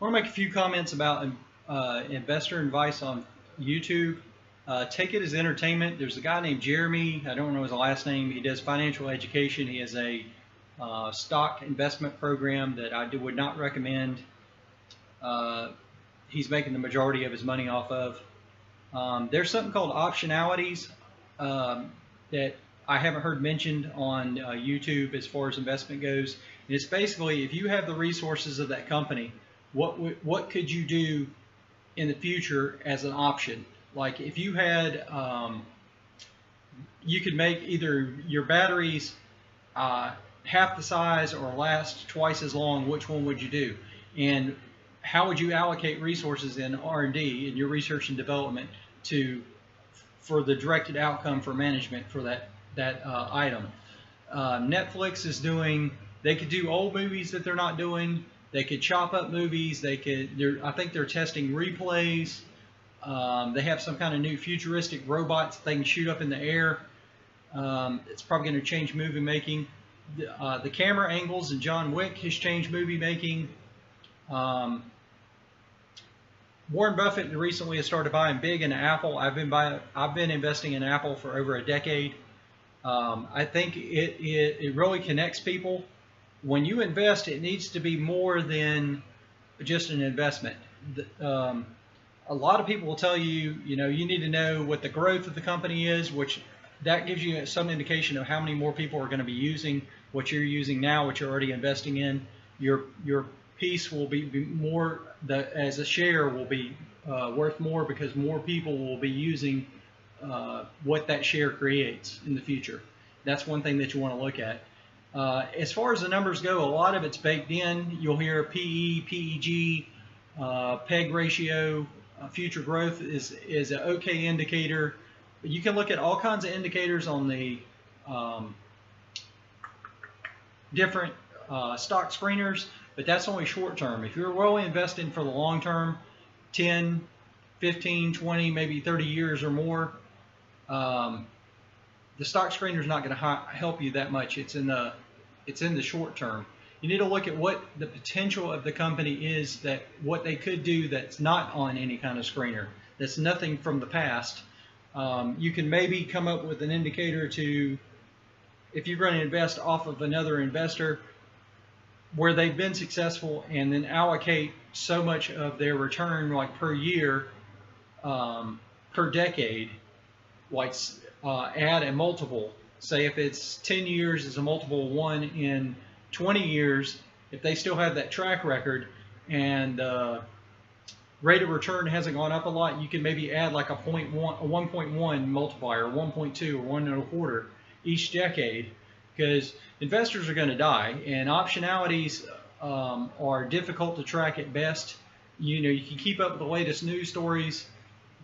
want to make a few comments about investor advice on YouTube. Take it as entertainment. There's a guy named Jeremy. I don't know his last name. He does financial education. He has a stock investment program that I would not recommend. He's making the majority of his money off of. There's something called optionalities that I haven't heard mentioned on YouTube as far as investment goes. And it's basically, if you have the resources of that company, what could you do in the future as an option? Like if you had, you could make either your batteries half the size or last twice as long. Which one would you do? And how would you allocate resources in R&D, in your research and development, for the directed outcome for management for that item? Netflix is doing. They could do old movies that they're not doing. They could chop up movies. They could. I think they're testing replays. They have some kind of new futuristic robots that they can shoot up in the air. It's probably going to change movie making. The camera angles in John Wick has changed movie making. Warren Buffett recently has started buying big into Apple. I've been investing in Apple for over a decade. I think it really connects people. When you invest, it needs to be more than just an investment. A lot of people will tell you, you need to know what the growth of the company is, which that gives you some indication of how many more people are going to be using what you're using now, what you're already investing in. Your piece will be more, as a share will be worth more because more people will be using what that share creates in the future. That's one thing that you want to look at. As far as the numbers go, a lot of it's baked in. You'll hear PE, PEG, PEG ratio. Future growth is an okay indicator. But you can look at all kinds of indicators on the different stock screeners, but that's only short term. If you're really investing for the long term, 10, 15, 20, maybe 30 years or more, the stock screener is not going to help you that much. It's in the short term. You need to look at what the potential of the company is, that what they could do that's not on any kind of screener. That's nothing from the past. You can maybe come up with an indicator to, if you're going to invest off of another investor where they've been successful, and then allocate so much of their return, like per year, per decade, like add a multiple. Say if it's 10 years is a multiple 1 in 20 years, if they still have that track record and rate of return hasn't gone up a lot, you can maybe add like a 1.1 multiplier, 1.2 or 1.25 each decade, because investors are going to die, and optionalities are difficult to track at best. You can keep up with the latest news stories,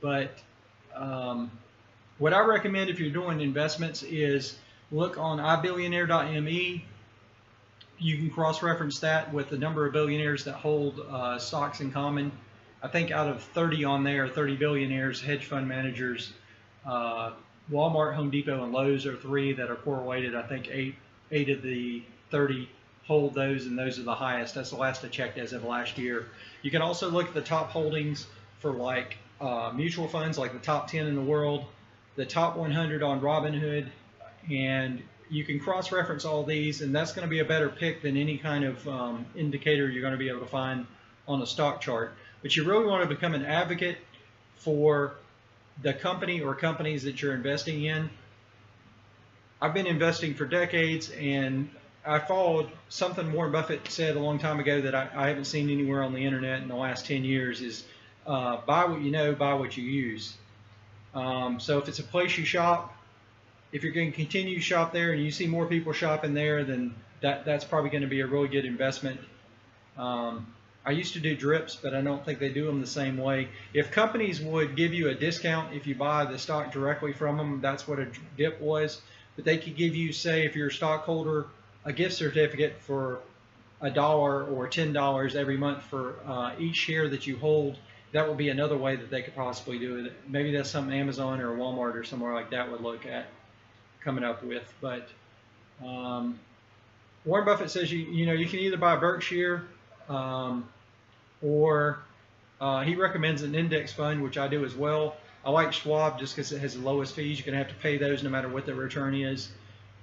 but what I recommend if you're doing investments is look on ibillionaire.me. You can cross-reference that with the number of billionaires that hold stocks in common. I think out of 30 on there, 30 billionaires, hedge fund managers, Walmart, Home Depot, and Lowe's are 3 that are correlated. I think 8 of the 30 hold those, and those are the highest. That's the last I checked as of last year. You can also look at the top holdings for like mutual funds, like the top 10 in the world, the top 100 on Robinhood, and you can cross-reference all these, and that's going to be a better pick than any kind of indicator you're going to be able to find on a stock chart. But you really want to become an advocate for the company or companies that you're investing in. I've been investing for decades, and I followed something Warren Buffett said a long time ago that I haven't seen anywhere on the internet in the last 10 years is buy what you know, buy what you use. So if it's a place you shop, if you're going to continue to shop there and you see more people shopping there, then that's probably going to be a really good investment. I used to do drips, but I don't think they do them the same way. If companies would give you a discount if you buy the stock directly from them, that's what a dip was. But they could give you, say, if you're a stockholder, a gift certificate for $1 or $10 every month for each share that you hold. That would be another way that they could possibly do it. Maybe that's something Amazon or Walmart or somewhere like that would look at coming up with. But Warren Buffett says you can either buy Berkshire, or he recommends an index fund, which I do as well. I like Schwab just because it has the lowest fees. You're going to have to pay those no matter what the return is.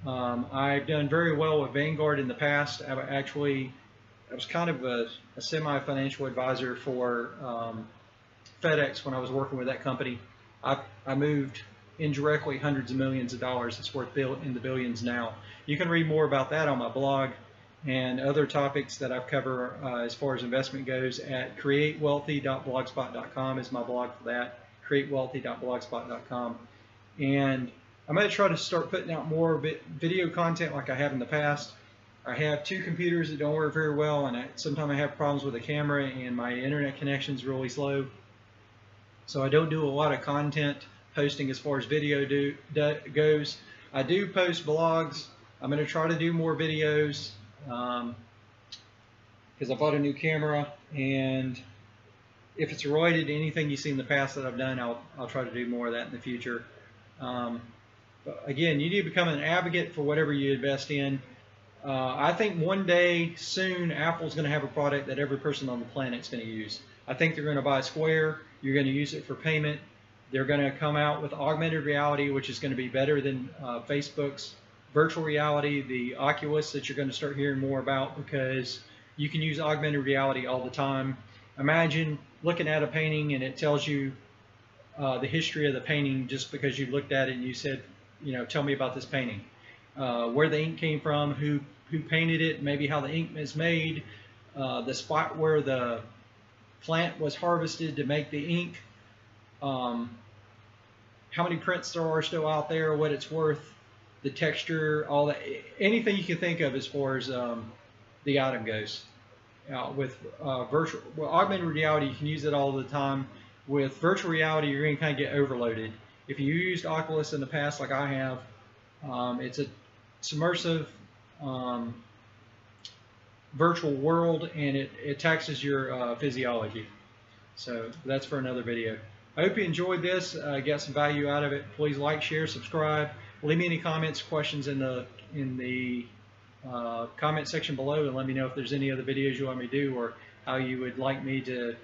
I've done very well with Vanguard in the past. I was kind of a semi-financial advisor for FedEx when I was working with that company. I moved indirectly hundreds of millions of dollars. It's worth in the billions now. You can read more about that on my blog and other topics that I've covered as far as investment goes at createwealthy.blogspot.com is my blog for that, createwealthy.blogspot.com. And I'm going to try to start putting out more video content like I have in the past. I have 2 computers that don't work very well, and sometimes I have problems with the camera, and my internet connection is really slow. So I don't do a lot of content posting as far as video goes. I do post blogs. I'm going to try to do more videos because I bought a new camera, and if it's related to anything you see in the past that I've done, I'll try to do more of that in the future. But again, you need to become an advocate for whatever you invest in. I think one day soon Apple's going to have a product that every person on the planet is going to use. I think they're going to buy Square. You're going to use it for payment. They're going to come out with augmented reality, which is going to be better than Facebook's virtual reality, the Oculus that you're going to start hearing more about, because you can use augmented reality all the time. Imagine looking at a painting and it tells you the history of the painting just because you looked at it and you said, tell me about this painting. Where the ink came from, who painted it, maybe how the ink is made, the spot where the plant was harvested to make the ink, how many prints there are still out there, what it's worth, the texture, all that, anything you can think of as far as the item goes. With augmented reality, you can use it all the time. With virtual reality, you're going to kind of get overloaded. If you used Oculus in the past, like I have, it's a submersive virtual world, and it taxes your physiology. So that's for another video. I hope you enjoyed this, got some value out of it. Please like, share, subscribe. Leave me any comments, questions in the comment section below, and let me know if there's any other videos you want me to do, or how you would like me to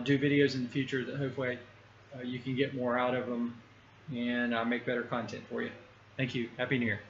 do videos in the future that hopefully you can get more out of them and make better content for you. Thank you. Happy New Year.